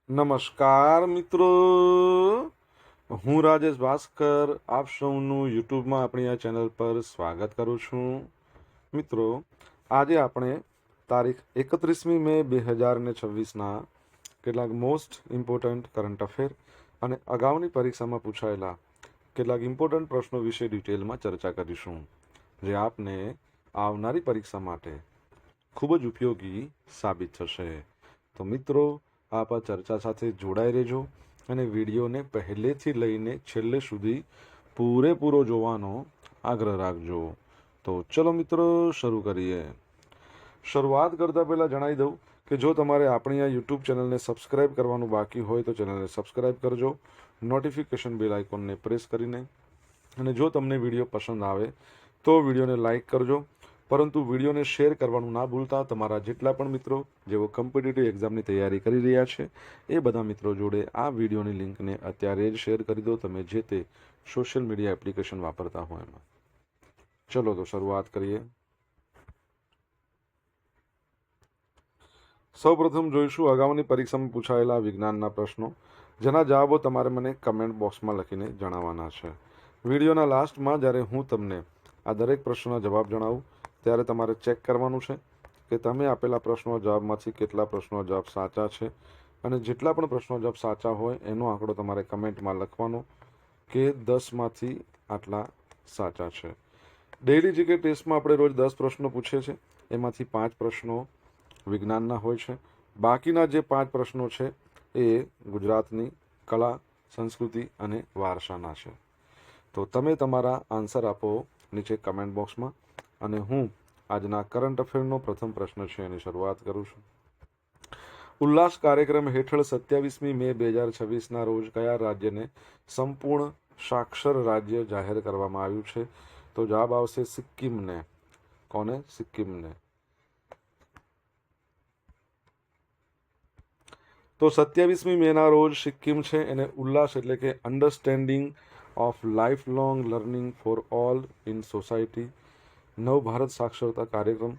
નમસ્કાર મિત્રો, હું રાજેશ ભાસ્કર આપ સૌનું યુટ્યુબમાં આપણી આ ચેનલ પર સ્વાગત કરું છું. મિત્રો, આજે આપણે તારીખ 31મી મે 2026ના કેટલાક મોસ્ટ ઇમ્પોર્ટન્ટ કરંટ અફેર અને અગાઉની પરીક્ષામાં પૂછાયેલા કેટલાક ઇમ્પોર્ટન્ટ પ્રશ્નો વિશે ડિટેલમાં ચર્ચા કરીશું, જે આપને આવનારી પરીક્ષા માટે ખૂબ જ ઉપયોગી સાબિત થશે. તો મિત્રો, આપ આ ચર્ચા સાથે જોડાઈ રહેજો અને વિડીયોને પહેલેથી લઈને છેલ્લે સુધી પૂરેપૂરો જોવાનો આગ્રહ રાખજો. તો ચલો મિત્રો, શરૂ કરીએ. શરૂઆત કરતાં પહેલાં જણાવી દઉં કે જો તમારે આપણી આ યુટ્યુબ ચેનલને સબસ્ક્રાઇબ કરવાનું બાકી હોય તો ચેનલને સબસ્ક્રાઇબ કરજો, નોટિફિકેશન બેલ આઇકોનને પ્રેસ કરીને. અને જો તમને વિડીયો પસંદ આવે તો વિડીયોને લાઇક કરજો, પરંતુ વિડીયોને શેર કરવાનું ના ભૂલતા તમારા જેટલા પણ મિત્રો જેઓ કોમ્પિટિટિવ એક્ઝામની તૈયારી કરી રહ્યા છે એ બધા મિત્રો જોડે આ વિડીયોની લિંકને અત્યારે જ શેર કરી દો, તમે જે તે સોશિયલ મીડિયા એપ્લિકેશન વાપરતા હોય એમાં. ચલો તો શરૂઆત કરીએ. સૌપ્રથમ જોઈશું અગાઉની પરીક્ષામાં પૂછાયેલા વિજ્ઞાનના પ્રશ્નો, જેના જવાબો તમારે મને કમેન્ટ બોક્સમાં લખીને જણાવવાના છે. વિડીયોના લાસ્ટમાં જ્યારે હું તમને આ દરેક પ્રશ્નના જવાબ જણાવું ત્યારે તમારે ચેક કરવાનું છે કે તમે આપેલા પ્રશ્નો જવાબમાંથી કેટલા પ્રશ્નો જવાબ સાચા છે, અને જેટલા પણ પ્રશ્નો જવાબ સાચા હોય એનો આંકડો તમારે કમેન્ટમાં લખવાનો કે 10માંથી આટલા સાચા છે. ડેઇલી જીકે ટેસ્ટમાં આપણે રોજ 10 પ્રશ્નો પૂછીએ છીએ, એમાંથી 5 પ્રશ્નો વિજ્ઞાનના હોય છે. બાકીના જે 5 પ્રશ્નો છે એ ગુજરાતની કલા, સંસ્કૃતિ અને વારસાના છે. તો તમે તમારા આન્સર આપો નીચે કમેન્ટ બોક્સમાં, અને હું આજના કરંટ અફેરનો પ્રથમ પ્રશ્ન છે એની શરૂઆત કરું છું. ઉલ્લાસ કાર્યક્રમ હેઠળ 27મી મે 2026ના રોજ કયા રાજ્યને સંપૂર્ણ સાક્ષર રાજ્ય જાહેર કરવામાં આવ્યું છે? તો જવાબ આવશે સિક્કિમને. કોને? સિક્કિમને. તો 27મી મેના રોજ સિક્કિમ છે એને ઉલ્લાસ એટલે કે understanding of life long learning for all in society નવ ભારત સાક્ષરતા કાર્યક્રમ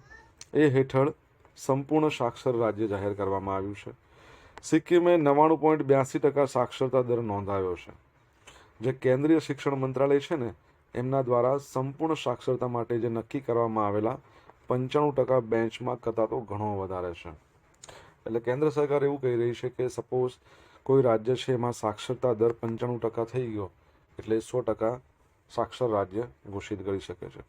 એ હેઠળ સંપૂર્ણ સાક્ષર રાજ્ય જાહેર કરવામાં આવ્યું છે. સિક્કિમે 99.82% સાક્ષરતા દર નોંધાવ્યો છે, જે કેન્દ્રીય શિક્ષણ મંત્રાલય છે ને એમના દ્વારા સંપૂર્ણ સાક્ષરતા માટે જે નક્કી કરવામાં આવેલા 95% બેન્ચમાર્ક કરતાં તો ઘણો વધારે છે. એટલે કેન્દ્ર સરકાર એવું કહી રહી છે કે સપોઝ કોઈ રાજ્ય છે એમાં સાક્ષરતા દર 95% થઈ ગયો એટલે 100% સાક્ષર રાજ્ય ઘોષિત કરી શકે છે.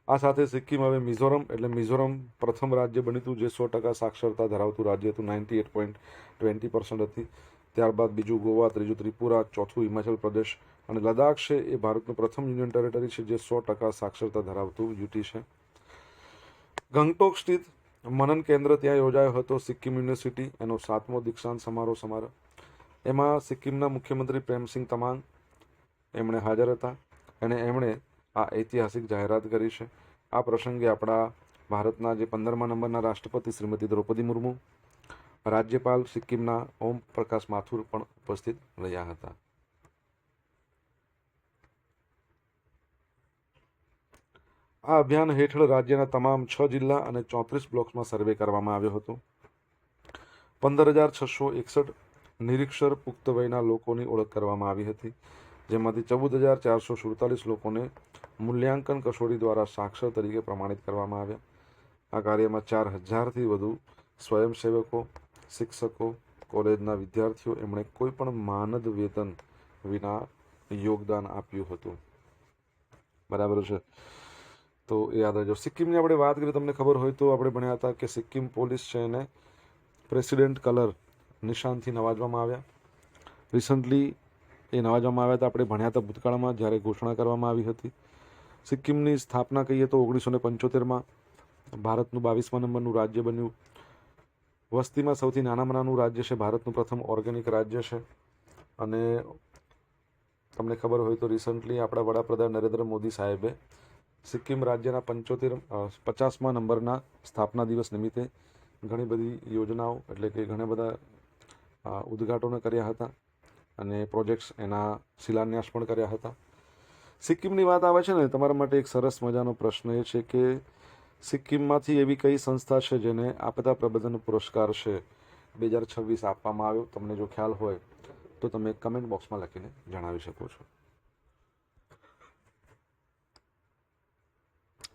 આ સાથે સિક્કિમ હવે મિઝોરમ એટલે મિઝોરમ પ્રથમ રાજ્ય બન્યું હતું જે 100% સાક્ષરતા ધરાવતું રાજ્ય હતું, 98.20% હતી. ત્યારબાદ બીજું ગોવા, ત્રીજું ત્રિપુરા, ચોથું હિમાચલ પ્રદેશ અને લદ્દાખ છે એ ભારતનું પ્રથમ યુનિયન ટેરેટરી છે જે 100% સાક્ષરતા ધરાવતું યુટી છે. ગંગટોક સ્થિત મનન કેન્દ્ર ત્યાં યોજાયો હતો સિક્કિમ યુનિવર્સિટી એનો 7મો દીક્ષાંત સમારોહ. એમાં સિક્કિમના મુખ્યમંત્રી પ્રેમસિંહ તમાંગ એમણે હાજર હતા અને એમણે આ ઐતિહાસિક જાહેરાત કરી છે. આ પ્રસંગે આપણા ભારતના જે 15મા નંબરના રાષ્ટ્રપતિ શ્રીમતી દ્રૌપદી મુર્મુ, રાજ્યપાલ સિક્કિમના ઓમ પ્રકાશ માથુર પણ ઉપસ્થિત રહ્યા હતા. આ અભિયાન હેઠળ રાજ્યના તમામ 6 જિલ્લા અને 34 બ્લોક્સમાં સર્વે કરવામાં આવ્યો હતો. 15,661 નિરીક્ષર પુખ્ત વયના લોકોની ઓળખ કરવામાં આવી હતી, જેમાંથી 14,447 લોકોને મૂલ્યાંકન કસોટી દ્વારા સાક્ષર તરીકે પ્રમાણિત કરવામાં આવ્યા. આ કાર્યમાં 4,000થી વધુ સ્વયંસેવકો, શિક્ષકો, કોલેજના વિદ્યાર્થીઓ એમણે કોઈ પણ માનદ વેતન વિના યોગદાન આપ્યું હતું. બરાબર છે, તો એ યાદ રાખજો. સિક્કિમની આપણે વાત કરીએ, તમને ખબર હોય તો આપણે ભણ્યા હતા કે સિક્કિમ પોલીસ છે એને પ્રેસિડેન્ટ કલર નિશાનથી નવાજવામાં આવ્યા. રિસન્ટલી એ નવાજવામાં આવ્યા હતા, આપણે ભણ્યા હતા ભૂતકાળમાં જ્યારે ઘોષણા કરવામાં આવી હતી. સિક્કિમની સ્થાપના કહીએ તો 1975માં ભારતનું 22મા નંબરનું રાજ્ય બન્યું. વસ્તીમાં સૌથી નાનામાં નાનું રાજ્ય છે, ભારતનું પ્રથમ ઓર્ગેનિક રાજ્ય છે. અને તમને ખબર હોય તો રિસન્ટલી આપણા વડાપ્રધાન નરેન્દ્ર મોદી સાહેબે સિક્કિમ રાજ્યના 50મા નંબરના સ્થાપના દિવસ નિમિત્તે ઘણી બધી યોજનાઓ એટલે કે ઘણા બધા ઉદ્ઘાટનો કર્યા હતા અને પ્રોજેક્ટ્સ એના શિલાન્યાસ પણ કર્યા હતા. સિક્કિમની વાત આવે છે ને, તમારા માટે એક સરસ મજાનો પ્રશ્ન એ છે કે સિક્કિમમાંથી એવી કઈ સંસ્થા છે જેને આપદા પ્રબંધન પુરસ્કાર છે 2026 આપવામાં આવ્યો? તમને જો ખ્યાલ હોય તો તમે કમેન્ટ બોક્સમાં લખીને જણાવી શકો છો.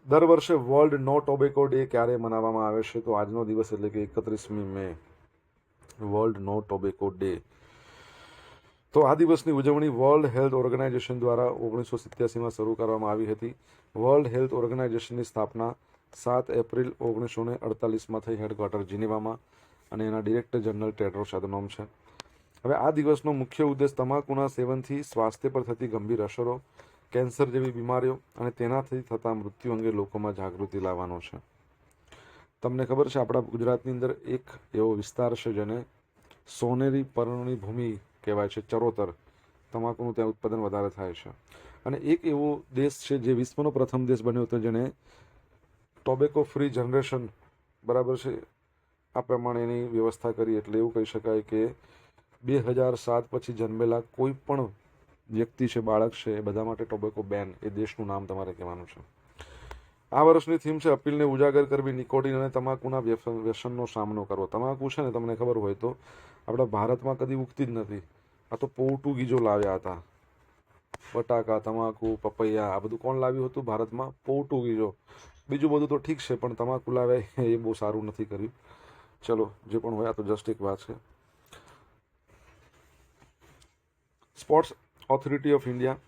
દર વર્ષે વર્લ્ડ નો ટોબેકો ડે ક્યારે મનાવવામાં આવે છે? તો આજનો દિવસ એટલે કે 31મી મે, વર્લ્ડ નો ટોબેકો ડે. તો આ દિવસની ઉજવણી વર્લ્ડ હેલ્થ ઓર્ગેનાઇઝેશન દ્વારા 1987માં શરૂ કરવામાં આવી હતી. વર્લ્ડ હેલ્થ ઓર્ગેનાઇઝેશનની સ્થાપના 7 એપ્રિલ 1948માં થઈ, હેડક્વાર્ટર જીનીવામાં, અને એના ડિરેક્ટર જનરલ ટેડ્રોસ અધનોમ છે. હવે આ દિવસનો મુખ્ય ઉદ્દેશ તમાકુના સેવનથી સ્વાસ્થ્ય પર થતી ગંભીર અસરો, કેન્સર જેવી બીમારીઓ અને તેનાથી થતા મૃત્યુ અંગે લોકોમાં જાગૃતિ લાવવાનો છે. તમને ખબર છે આપણા ગુજરાતની અંદર એક એવો વિસ્તાર છે જેને સોનેરી પર્ણની ભૂમિ કહેવાય છે, ચરોતર. તમાકુનું ત્યાં ઉત્પાદન વધારે થાય છે. અને એક એવો દેશ છે જે વિશ્વનો પ્રથમ દેશ બન્યો હતો જેને ટોબેકો ફ્રી જનરેશન, બરાબર છે, આ પ્રમાણે એની વ્યવસ્થા કરી. એટલે એવું કહી શકાય કે 2007 પછી જન્મેલા કોઈ પણ વ્યક્તિ છે, બાળક છે, એ બધા માટે ટોબેકો બેન, એ દેશનું નામ તમારે કહેવાનું છે. આ વર્ષની થીમ છે અપીલને ઉજાગર કરવી, નિકોટિન અને તમાકુના વ્યસનનો સામનો કરવો. તમાકુ છે ને, તમને ખબર હોય તો આપણા ભારતમાં કદી ઉગતી જ નથી. આ તો પોર્ટુગીઝો લાવ્યા હતા. બટાકા, તમાકુ, પપૈયા, આ બધું કોણ લાવ્યું હતું ભારતમાં? પોર્ટુગીઝો. બીજું બધું તો ઠીક છે, પણ તમાકુ લાવ્યા એ બહુ સારું નથી કર્યું. ચલો, જે પણ હોય, આ તો જસ્ટ એક વાત છે. Sports authority of India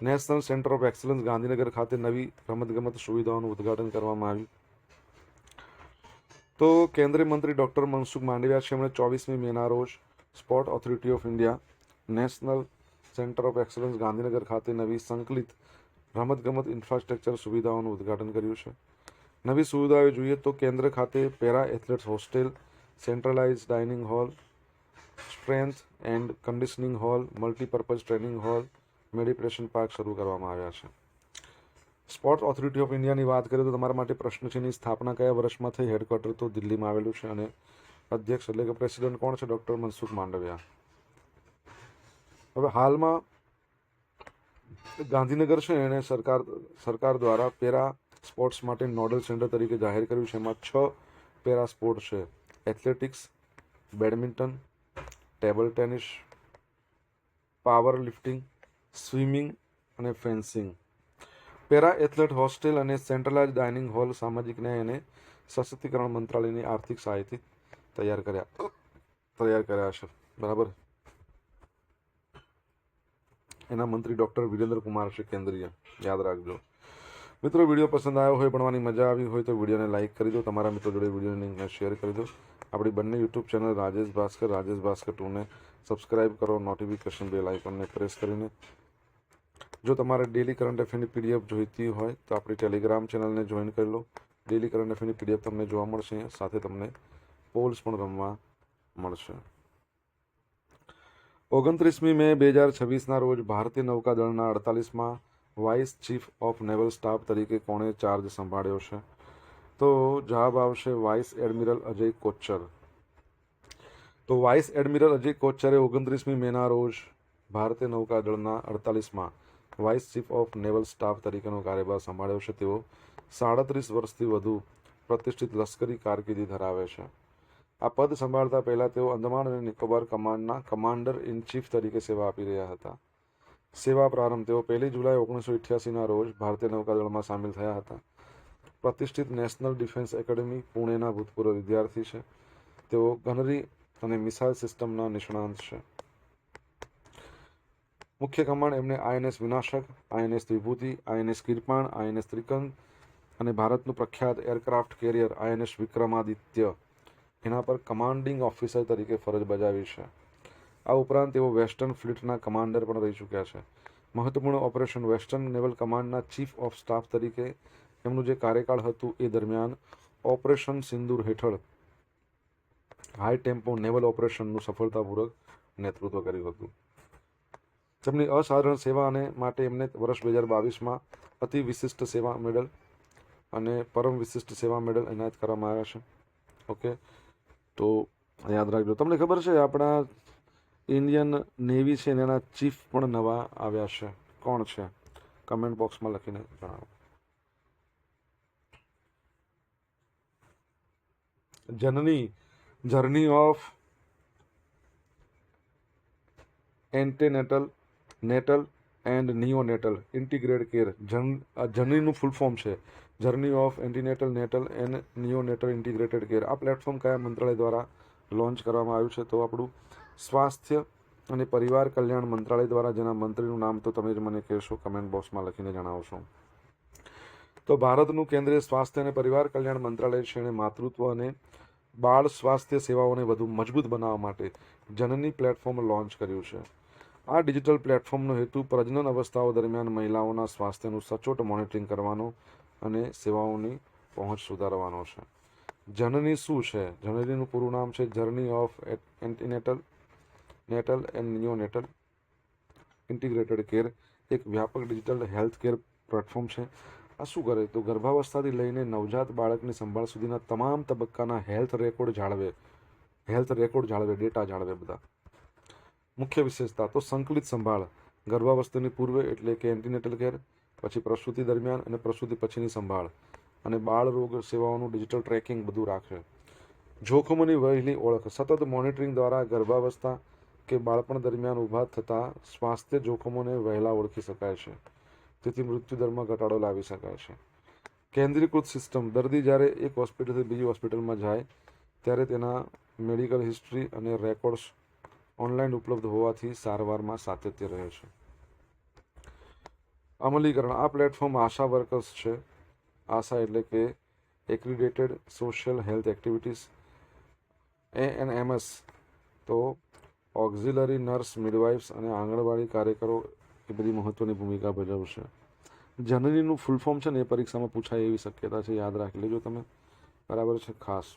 national centre of excellence Gandhinagar ખાતે નવી રમતગમત સુવિધાઓનું ઉદ્ઘાટન કરવામાં આવ્યું. તો કેન્દ્રીય મંત્રી ડોક્ટર મનસુખ માંડવિયા છે, એમણે 24મી મેના રોજ sport authority of India national centre of excellence Gandhinagar ખાતે નવી સંકલિત રમતગમત ઇન્ફ્રાસ્ટ્રક્ચર સુવિધાઓનું ઉદ્ઘાટન કર્યું છે. નવી સુવિધાઓ જોઈએ તો કેન્દ્ર ખાતે para athletes hostel, centralise dining hall, strength and conditioning hall, multipurpose training hall, meditation park શરૂ કરવામાં આવ્યા છે. સ્પોર્ટ ઓથોરિટી ઓફ ઇન્ડિયાની વાત કરીએ તો તમારા માટે પ્રશ્ન છે, એની સ્થાપના કયા વર્ષમાં થઈ? હેડક્વાર્ટર તો દિલ્હીમાં આવેલું છે, અને અધ્યક્ષ એટલે કે પ્રેસિડેન્ટ કોણ છે? ડોક્ટર મનસુખ માંડવિયા. હવે હાલમાં ગાંધીનગર છે એને સરકાર દ્વારા પેરા સ્પોર્ટ્સ માટે નોડલ સેન્ટર તરીકે જાહેર કર્યું છે. એમાં 6 પેરા સ્પોર્ટ છે: athletics, badminton, table tennis, power lifting, swimming અને ફેન્સિંગ. પેરા એથ્લેટ હોસ્ટેલ અને સેન્ટ્રલાઇઝ ડાઇનિંગ હોલ સામાજિક ન્યાય અને સશક્તિકરણ મંત્રાલયની આર્થિક સહાયથી તૈયાર કર્યા છે, બરાબર. એના મંત્રી ડોક્ટર વિરેન્દ્ર કુમાર છે, કેન્દ્રીય, યાદ રાખજો. મિત્રો, વિડીયો પસંદ આવ્યો હોય, ભણવાની મજા આવી હોય તો વિડીયોને લાઇક કરી દો, તમારા મિત્રો જોડે વિડીયોની લિંકને શેર કરી દો. આપણી બંને યુટ્યુબ ચેનલ રાજેશ ભાસ્કર 2ને સબસ્ક્રાઇબ કરો, નોટિફિકેશન બેલ આઇકોનને પ્રેસ કરીને. જો તમારે ડેલી કરંટ અફેરની પીડીએફ જોઈતી હોય તો આપણી ટેલિગ્રામ ચેનલને જોઈન કરી લો. ડેલી કરંટ અફેરની પીડીએફ તમને જોવા મળશે, સાથે તમને પોલ્સ પણ રમવા મળશે. 29મી મે 2026ના રોજ ભારતીય નૌકાદળના 48મા vice chief of naval staff તરીકે કોણે ચાર્જ સંભાળ્યો છે? તો જવાબ આવશે વાઇસ એડમિરલ અજય કોચ્ચર. તો વાઇસ એડમિરલ અજય કોચ્ચરે 29મી મેના રોજ ભારતીય નૌકાદળના 48મા vice chief of naval staff તરીકેનો કાર્યભાર સંભાળ્યો છે. તેઓ 37 વર્ષથી વધુ પ્રતિષ્ઠિત લશ્કરી કારકિર્દી ધરાવે છે. આ પદ સંભાળતા પહેલા તેઓ અંદમાન અને નિકોબાર કમાન્ડના કમાન્ડર ઇન ચીફ તરીકે સેવા આપી રહ્યા હતા. સેવા પ્રારંભ: તેઓ 1 જુલાઈ 1988ના રોજ ભારતીય નૌકાદળમાં સામેલ થયા હતા. પ્રતિષ્ઠિત નેશનલ ડિફેન્સ એકેડમી, પુણેના ભૂતપૂર્વ વિદ્યાર્થી છે. તેઓ ગનરી અને મિસાઇલ સિસ્ટમના નિષ્ણાંત છે. મુખ્ય કમાન્ડ એમને આઈએનએસ વિનાશક, આઈએનએસ વિભૂતિ, આઈએનએસ કિરપાણ, આઈએનએસ ત્રિકંદ અને ભારતનું પ્રખ્યાત એરક્રાફ્ટ કેરિયર આઈએનએસ વિક્રમાદિત્ય, એના પર કમાન્ડિંગ ઓફિસર તરીકે ફરજ બજાવી છે. આ ઉપરાંત તેઓ વેસ્ટર્ન ફ્લીટના કમાન્ડર પણ રહી ચૂક્યા છે. મહત્વપૂર્ણ ઓપરેશન વેસ્ટર્ન નેવલ કમાન્ડના ચીફ ઓફ સ્ટાફ તરીકે એમનું જે કાર્યકાળ હતું એ દરમિયાન ઓપરેશન સિંદૂર હેઠળ હાઈ ટેમ્પો નેવલ ઓપરેશનનું સફળતાપૂર્વક નેતૃત્વ કર્યું હતું. તેમની અસાધારણ સેવા અને માટે એમને વર્ષ 2022માં અતિ વિશિષ્ટ સેવા મેડલ અને પરમ વિશિષ્ટ સેવા મેડલ એનાયત કરવામાં આવ્યા છે. ઓકે, તો યાદ રાખજો. તમને ખબર છે આપણા ઇન્ડિયન નેવી છે એના ચીફ પણ નવા આવ્યા છે. કોણ છે? કમેન્ટ બોક્સમાં લખીને જણાવો. Janani journey of antenatal natal and neonatal integrated care. જર્નીનું ફૂલ ફોર્મ છે journey of antenatal natal and neonatal integrated care. આ પ્લેટફોર્મ કયા મંત્રાલય દ્વારા લોન્ચ કરવામાં આવ્યું છે? તો આપણું સ્વાસ્થ્ય અને પરિવાર કલ્યાણ મંત્રાલય દ્વારા, જેના મંત્રીનું નામ તો તમે જ મને કહેશો, કમેન્ટ બોક્સમાં લખીને જણાવશો. તો ભારતનું કેન્દ્રીય સ્વાસ્થ્ય અને પરિવાર કલ્યાણ મંત્રાલય છે અને માતૃત્વ અને બાળ સ્વાસ્થ્ય સેવાઓને વધુ મજબૂત બનાવવા માટે જનની પ્લેટફોર્મ લોન્ચ કર્યું છે. આ ડિજિટલ પ્લેટફોર્મનો હેતુ પ્રજનન અવસ્થાઓ દરમિયાન મહિલાઓના સ્વાસ્થ્યનું સચોટ મોનિટરિંગ કરવાનો અને સેવાઓની પહોંચ સુધારવાનો છે. જનની શું છે? જનનીનું પૂરું નામ છે journey of antenatal natal and neonatal integrated care. એક વ્યાપક ડિજિટલ હેલ્થ કેર પ્લેટફોર્મ છે. આ શું કરે? તો ગર્ભાવસ્થાથી લઈને નવજાત બાળકની સંભાળ સુધીના તમામ તબક્કાના હેલ્થ રેકોર્ડ જાળવે, ડેટા જાળવે બધા. મુખ્ય વિશેષતા તો સંકલિત સંભાળ, ગર્ભાવસ્થાની પૂર્વે એટલે કે એન્ટીનેટલ કેર, પછી પ્રસૂતિ દરમિયાન અને પ્રસૂતિ પછીની સંભાળ, અને બાળ રોગ સેવાઓનું ડિજિટલ ટ્રેકિંગ બધું રાખે. જોખમોની વહેલી ઓળખ, સતત મોનિટરિંગ દ્વારા ગર્ભાવસ્થા કે બાળપણ દરમિયાન ઊભા થતા સ્વાસ્થ્ય જોખમોને વહેલા ઓળખી શકાય છે, તેથી મૃત્યુદરમાં ઘટાડો લાવી શકાય છે. કેન્દ્રીકૃત સિસ્ટમ, દર્દી જ્યારે એક હોસ્પિટલથી બીજી હોસ્પિટલમાં જાય ત્યારે તેના મેડિકલ હિસ્ટ્રી અને રેકોર્ડ્સ ઓનલાઈન ઉપલબ્ધ હોવાથી સારવારમાં સાતત્ય રહે છે. અમલીકરણ, આ પ્લેટફોર્મ આશા વર્કર્સ છે. આશા એટલે કે એક્રિડેટેડ સોશિયલ હેલ્થ એક્ટિવિટીઝ, ANMS, તો ઓક્ઝિલરી નર્સ, મિડવાઇફ્સ અને આંગણવાડી કાર્યકરો એ બધી મહત્વની ભૂમિકા ભજવશે. જનનીનું ફૂલ ફોર્મ છે ને એ પરીક્ષામાં પૂછાય એવી શક્યતા છે, યાદ રાખી લેજો તમે. બરાબર છે. ખાસ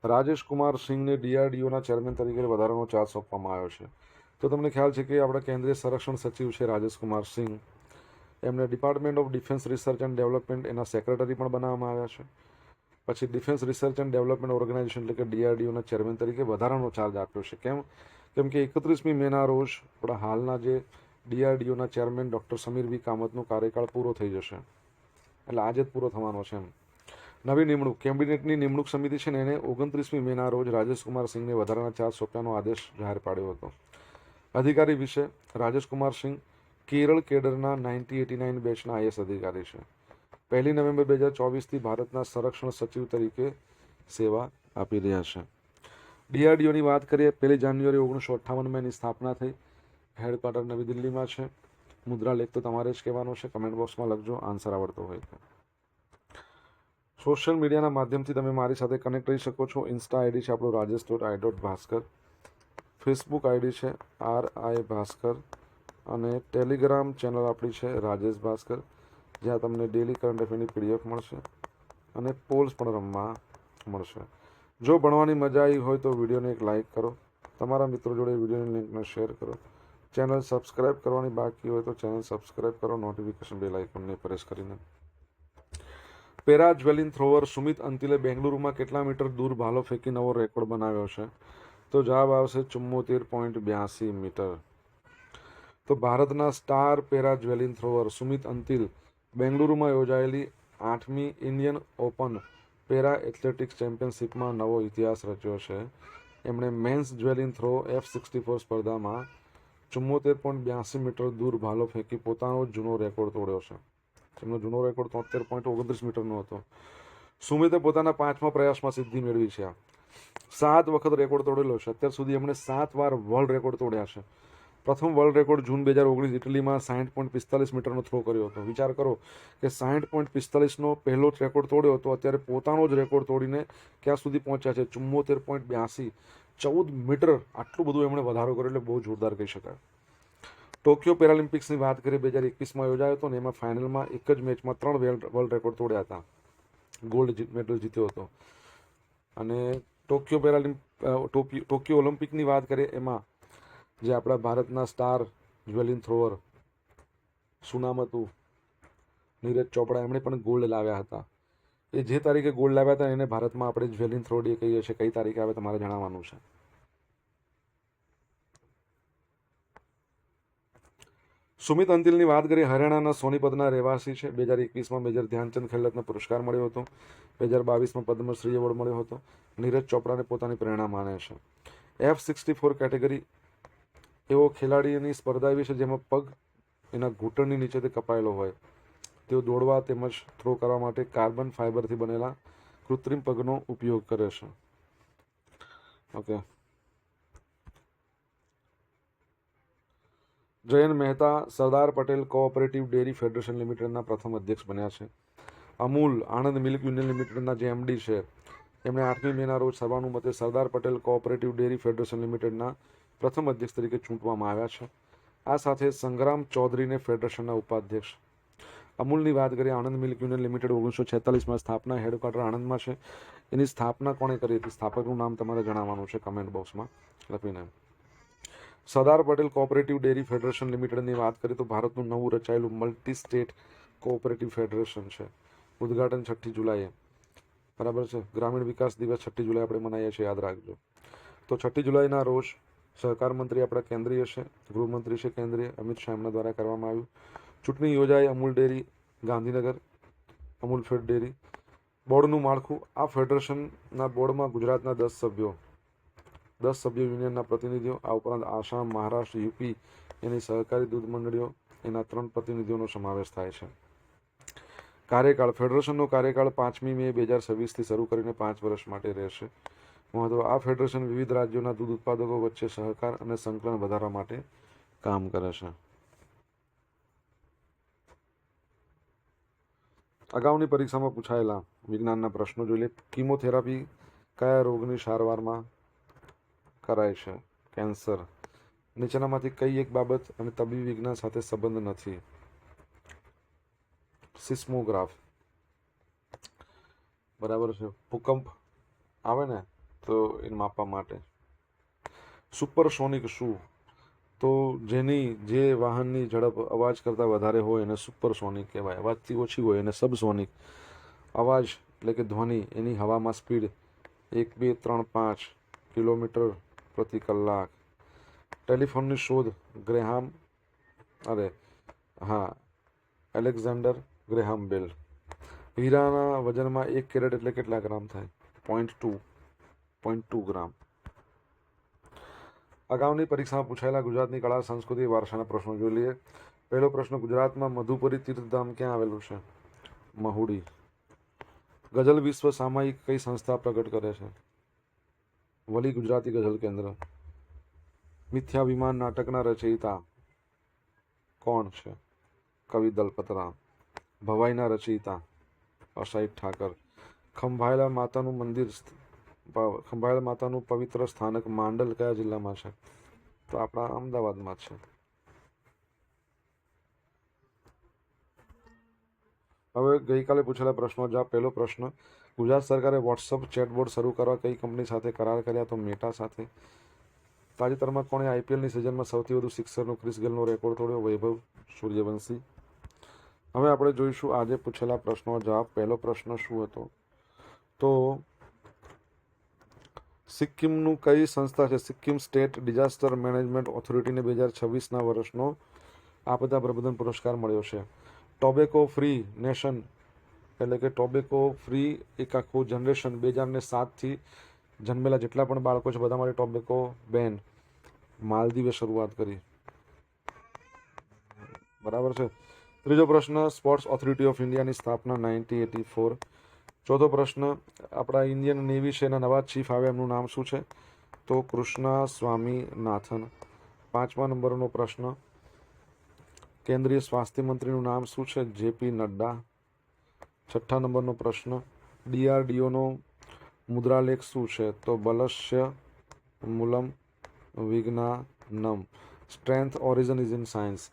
રાજેશ કુમાર સિંહને DRDOના ચેરમેન તરીકે વધારાનો ચાર્જ સોંપવામાં આવ્યો છે. તો તમને ખ્યાલ છે કે આપણા કેન્દ્રીય સંરક્ષણ સચિવ છે રાજેશ કુમાર સિંહ, એમને department of defence research and development એના સેક્રેટરી પણ બનાવવામાં આવ્યા છે. પછી defence research and development organisation એટલે કે DRDOના ચેરમેન તરીકે વધારાનો ચાર્જ આપ્યો છે. કેમ કે 31મી મેના રોજ આપણા હાલના જે DRDOના ચેરમેન ડૉક્ટર સમીર વી કામતનો કાર્યકાળ પૂરો થઈ જશે, એટલે આજે જ પૂરો થવાનો છે એમ. નવી નિમણૂક, કેબિનેટની નિમણૂક સમિતિ છે ને એને 29મી મેના રોજ રાજેશ કુમાર સિંહને વધારાના ચાર્જ સોંપ્યાનો આદેશ જાહેર પાડ્યો હતો. અધિકારી વિશે, રાજેશ કુમાર સિંહ કેરળ કેડરના 1989 બેચના IS અધિકારી છે. 1 નવેમ્બર 2024થી ભારતના સંરક્ષણ સચિવ તરીકે સેવા આપી રહ્યા છે. DRDOની વાત કરીએ, 1 જાન્યુઆરી 1958માં એની સ્થાપના થઈ. હેડક્વાર્ટર નવી દિલ્હીમાં છે. મુદ્રા લેખ તો તમારે જ કહેવાનો છે, કમેન્ટ બોક્સમાં લખજો આન્સર આવડતો હોય તો. સોશિયલ મીડિયાના માધ્યમથી તમે મારી સાથે કનેક્ટ રહી શકો છો. ઇન્સ્ટા આઈડી છે આપણું rajesh.i.bhaskar, ફેસબુક આઈડી છે RI ભાસ્કર, અને ટેલિગ્રામ ચેનલ આપણી છે રાજેશ ભાસ્કર, જ્યાં તમને ડેલી કરંટ અફેરની PDF મળશે અને પોલ્સ પણ રમવા મળશે. જો ભણવાની મજા આવી હોય તો વિડીયોને એક લાઇક કરો, તમારા મિત્રો જોડે વિડીયોની લિંકને શેર કરો. ચેનલ સબસ્ક્રાઇબ કરવાની બાકી હોય તો ચેનલ સબસ્ક્રાઇબ કરો, નોટિફિકેશન બેલ આઇકોનને પ્રેસ કરીને. પેરા જ્વેલિન થ્રોવર સુમિત અંતિલે બેંગલુરુમાં કેટલા મીટર દૂર ભાલો ફેંકી નવો રેકોર્ડ બનાવ્યો છે? તો જવાબ આવશે 74.82 મીટર. તો ભારતના સ્ટાર પેરા જ્વેલિન થ્રોવર સુમિત અંતિલ બેંગલુરુમાં યોજાયેલી 8મી ઇન્ડિયન ઓપન પેરા એથ્લેટિક્સ ચેમ્પિયનશિપમાં નવો ઇતિહાસ રચ્યો છે. એમણે મેન્સ જ્વેલિન થ્રો F64 સ્પર્ધામાં 74.82 મીટર દૂર ભાલો ફેંકી પોતાનો જૂનો રેકોર્ડ તોડ્યો છે. તેમનો જૂનો રેકોર્ડ 73.29 મીટરનો હતો. સુમિતે પોતાના 5મા પ્રયાસમાં સિદ્ધિ મેળવી છે. 7 વખત રેકોર્ડ તોડેલો છે. અત્યાર સુધી એમણે 7 વાર વર્લ્ડ રેકોર્ડ તોડ્યા છે. પ્રથમ વર્લ્ડ રેકોર્ડ જૂન 2019 ઇટલીમાં 60.45 મીટરનો થ્રો કર્યો હતો. વિચાર કરો કે 60.45નો પહેલો રેકોર્ડ તોડ્યો હતો, અત્યારે પોતાનો જ રેકોર્ડ તોડીને ક્યાં સુધી પહોંચ્યા છે? 74.82, 14 મીટર. આટલું બધું એમણે વધારો કર્યો, એટલે બહુ જોરદાર કહી શકાય. ટોક્યો પેરાલિમ્પિક્સની વાત કરીએ, 2021માં યોજાયો હતો ને એમાં ફાઇનલમાં એક જ મેચમાં 3 વર્લ્ડ રેકોર્ડ તોડ્યા હતા. ગોલ્ડ મેડલ જીત્યો હતો. અને ટોક્યો ઓલિમ્પિકની વાત કરીએ, એમાં જે આપણા ભારતના સ્ટાર જ્વેલિન થ્રોવર, શું નામ હતું, નીરજ ચોપડા, એમણે પણ ગોલ્ડ લાવ્યા હતા. એ જે તારીખે ગોલ્ડ લાવ્યા હતા એને ભારતમાં આપણે જ્વેલિન થ્રો ડે કહીએ છીએ. કઈ તારીખે આવે તમારે જણાવવાનું છે. સુમિત અંતિલની વાત કરીએ, હરિયાણાના સોનીપતના રહેવાસી છે. 2021માં મેજર ધ્યાનચંદ ખેલરત્ન પુરસ્કાર મળ્યો હતો. 2022માં પદ્મશ્રી એવોર્ડ મળ્યો હતો. નીરજ ચોપડાને પોતાની પ્રેરણા માને છે. F64 કેટેગરી એવો ખેલાડીની સ્પર્ધા એવી છે જેમાં પગ એના ઘૂંટણની નીચેથી કપાયેલો હોય. તેઓ દોડવા તેમજ થ્રો કરવા માટે કાર્બન ફાઇબરથી બનેલા કૃત્રિમ પગનો ઉપયોગ કરે છે. ઓકે. જયંત મહેતા સરદાર પટેલ કોઓપરેટિવ ડેરી ફેડરેશન લિમિટેડના પ્રથમ અધ્યક્ષ બન્યા છે. અમૂલ આણંદ મિલ્ક યુનિયન લિમિટેડના જે MD છે એમણે 8મી મેના રોજ સર્વાનુમતે સરદાર પટેલ કોઓપરેટિવ ડેરી ફેડરેશન લિમિટેડના પ્રથમ અધ્યક્ષ તરીકે ચૂંટવામાં આવ્યા છે. આ સાથે સંગ્રામ ચૌધરીને ફેડરેશનના ઉપાધ્યક્ષ. અમૂલની વાત કરીએ, આણંદ મિલ્ક યુનિયન લિમિટેડ 1946માં સ્થાપના, હેડક્વાર્ટર આણંદમાં છે. એની સ્થાપના કોણે કરી હતી? સ્થાપકનું નામ તમારે જણાવવાનું છે કમેન્ટ બોક્સમાં લખીને. Sardar Patel cooperative dairy federation લિમિટેડની વાત કરીએ તો ભારતનું નવું રચાયેલું મલ્ટી સ્ટેટ કોઓપરેટિવ ફેડરેશન છે. ઉદ્ઘાટન 6 જુલાઈએ, બરાબર છે. ગ્રામીણ વિકાસ દિવસ 6 જુલાઈ આપણે મનાવીએ છીએ, યાદ રાખજો. તો 6 જુલાઈના રોજ સહકાર મંત્રી આપણા કેન્દ્રીય છે, ગૃહમંત્રી છે કેન્દ્રીય, અમિત શાહ એમના દ્વારા કરવામાં આવ્યું. ચૂંટણી યોજાઈ Amul dairy Gandhinagar, Amul fed dairy. બોર્ડનું માળખું, આ ફેડરેશનના બોર્ડમાં ગુજરાતના 10 સભ્યો યુનિયનના પ્રતિનિધિઓ, આ ઉપરાંત આસામ, મહારાષ્ટ્ર, યુપી એની સહકારી દૂધ મંડળીઓ એના 3 પ્રતિનિધિઓનો સમાવેશ થાય છે. કાર્યકાળ, ફેડરેશનનો કાર્યકાળ 5મી મે 2026થી શરૂ કરીને 5 વર્ષ માટે રહેશે. મહત્વ, આ ફેડરેશન વિવિધ રાજ્યોના દૂધ ઉત્પાદકો વચ્ચે સહકાર અને સંકલન વધારવા માટે કામ કરે છે. અગાઉની પરીક્ષામાં પૂછાયેલા વિજ્ઞાનના પ્રશ્નો જોઈ લે. કીમોથેરાપી કયા રોગની સારવારમાં કરાય છે? કેન્સર. નીચેનામાંથી કઈ એક બાબત અને તબીબી વિજ્ઞાન સાથે સંબંધ નથી? સિસ્મોગ્રાફ, બરાબર છે. ભૂકંપ આવે ને તો એને માપવા માટે. સુપરસોનિક શું? તો જે વાહનની ઝડપ અવાજ કરતાં વધારે હોય એને સુપરસોનિક કહેવાય. અવાજથી ઓછી હોય એને સબસોનિક. અવાજ એટલે કે ધ્વનિ, એની હવામાં સ્પીડ 1, 2, 3, 5 કિલોમીટર પ્રતિ કલાક. ટેલિફોનની શોધ એલેક્ઝાન્ડર ગ્રેહામ બેલ. હીરાના વજનમાં 1 કેરેટ એટલે કેટલા ગ્રામ થાય? 0.2 ગ્રામ. અગાઉની પરીક્ષામાં પૂછાયેલા ગુજરાતની કળા સંસ્કૃતિ વારસાના પ્રશ્નો જોઈ લઈએ. પહેલો પ્રશ્ન, ગુજરાતમાં મધુપુરી તીર્થધામ ક્યાં આવેલું છે? મહુડી. ગઝલ વિશ્વ સામાયિક કઈ સંસ્થા પ્રગટ કરે છે? વલી ગુજરાતી ગઝલ કેન્દ્ર. મિથ્યાભિમાન નાટકના રચયિતા કોણ છે? કવિ દલપતરામ. ભવાઈના રચયિતા અસાઈદ ઠાકર. ખંભાળિયા માતાનું પવિત્ર સ્થાનક માંડલ કયા જિલ્લામાં છે? તો આપણા અમદાવાદમાં છે. હવે ગઈકાલે પૂછેલા પ્રશ્નો જવાબ. પહેલો પ્રશ્ન, ગુજરાત સરકારે વોટ્સઅપ ચેટબોટ શરૂ કરવા કઈ કંપની સાથે કરાર કર્યા? તો મેટા સાથે. તાજેતરમાં કોણે IPLની સિઝનમાં સૌથી વધુ સિક્સરનો ક્રિસ ગેલનો રેકોર્ડ તોડ્યો? વૈભવ સૂર્યવંશી. હવે આપણે જોઈશું આજે પૂછેલા પ્રશ્નો જવાબ. પહેલો પ્રશ્ન શું હતો? તો સિક્કિમનું કઈ સંસ્થા છે? સિક્કિમ સ્ટેટ ડિઝાસ્ટર મેનેજમેન્ટ ઓથોરિટીને 2026ના વર્ષનો આપદા પ્રબંધન પુરસ્કાર મળ્યો છે. ટોબેકો ફ્રી નેશન એટલે કે ટોબેકો ફ્રી એક આખું જનરેશન 2007થી જન્મેલા જેટલા પણ બાળકો છે બધા માટે ટોબેકો બેન માલદીવે શરૂઆત કરી, બરાબર છે. ત્રીજો પ્રશ્ન, સ્પોર્ટ્સ ઓથોરિટી ઓફ ઇન્ડિયાની સ્થાપના 1984. ચોથો પ્રશ્ન, આપણા ઇન્ડિયન નેવી છે એના નવા ચીફ આવ્યા, એમનું નામ શું છે? તો કૃષ્ણા સ્વામીનાથન. 5મા નંબરનો પ્રશ્ન, કેન્દ્રીય સ્વાસ્થ્ય મંત્રીનું નામ શું છે? JP નડ્ડા. 6 નંબરનો પ્રશ્ન, DRDOનો મુદ્રાલેખ શું છે? તો બલસ્ય મૂલમ વિજ્ઞાનમ. Strength origin is in science.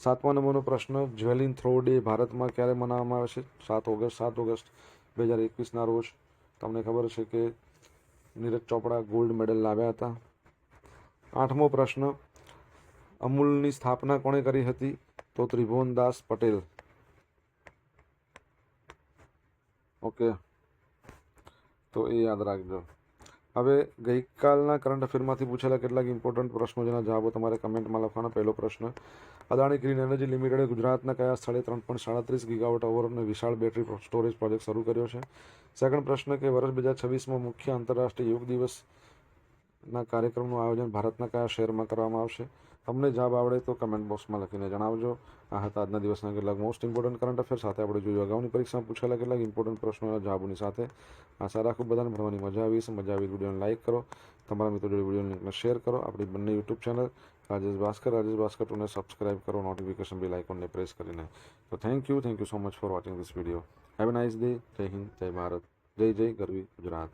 7મા નંબરનો પ્રશ્ન, જ્વેલિન થ્રો ડે ભારતમાં ક્યારે મનાવવામાં આવે છે? 7 ઓગસ્ટ 2021ના રોજ. તમને ખબર છે કે નીરજ ચોપડા ગોલ્ડ મેડલ લાવ્યા હતા. 8મો પ્રશ્ન, અમૂલની સ્થાપના કોણે કરી હતી? તો ત્રિભુવનદાસ પટેલ. ઓકે, તો એ યાદ રાખજો. હવે ગઈકાલના કરંટ અફેરમાંથી પૂછેલા કેટલાક ઇમ્પોર્ટન્ટ પ્રશ્નો જેના જવાબો તમારે કમેન્ટમાં લખવાના. પહેલો પ્રશ્ન, અદાણી ગ્રીન એનર્જી લિમિટેડે ગુજરાતના કયા સ્થળે 3.37 ગીગાવોટ અવરનો વિશાળ બેટરી સ્ટોરેજ પ્રોજેક્ટ શરૂ કર્યો છે? સેકન્ડ પ્રશ્ન કે વર્ષ 2026માં મુખ્ય આંતરરાષ્ટ્રીય યોગ દિવસના કાર્યક્રમનું આયોજન ભારતના કયા શહેરમાં કરવામાં આવશે? તમને જવાબ આવડે તો કમેન્ટ બોક્સમાં લખીને જણાવજો. આ હતા આજના દિવસના કેટલાક મોસ્ટ ઇમ્પોર્ટન્ટ કરંટ અફેર. સાથે આપણે જોયું અગાઉની પરીક્ષામાં પૂછેલા કેટલાક ઇમ્પોર્ટન્ટ પ્રશ્નોના જવાબોની સાથે. આશા રાખું બધાને ભણવાની મજા આવી છે. મજા આવી વિડીયોને લાઇક કરો, તમારા મિત્રો જોડે વિડીયો લિંકને શેર કરો. આપણી બંને યુટ્યુબ ચેનલ રાજેશ ભાસ્કર 2ને સબસ્ક્રાઇબ કરો, નોટિફિકેશન બેલ આઇકોનને પ્રેસ કરીને. તો thank you so much for watching this video. Have a nice day. Jai Hind, જય ભારત, જય જય ગરવી ગુજરાત.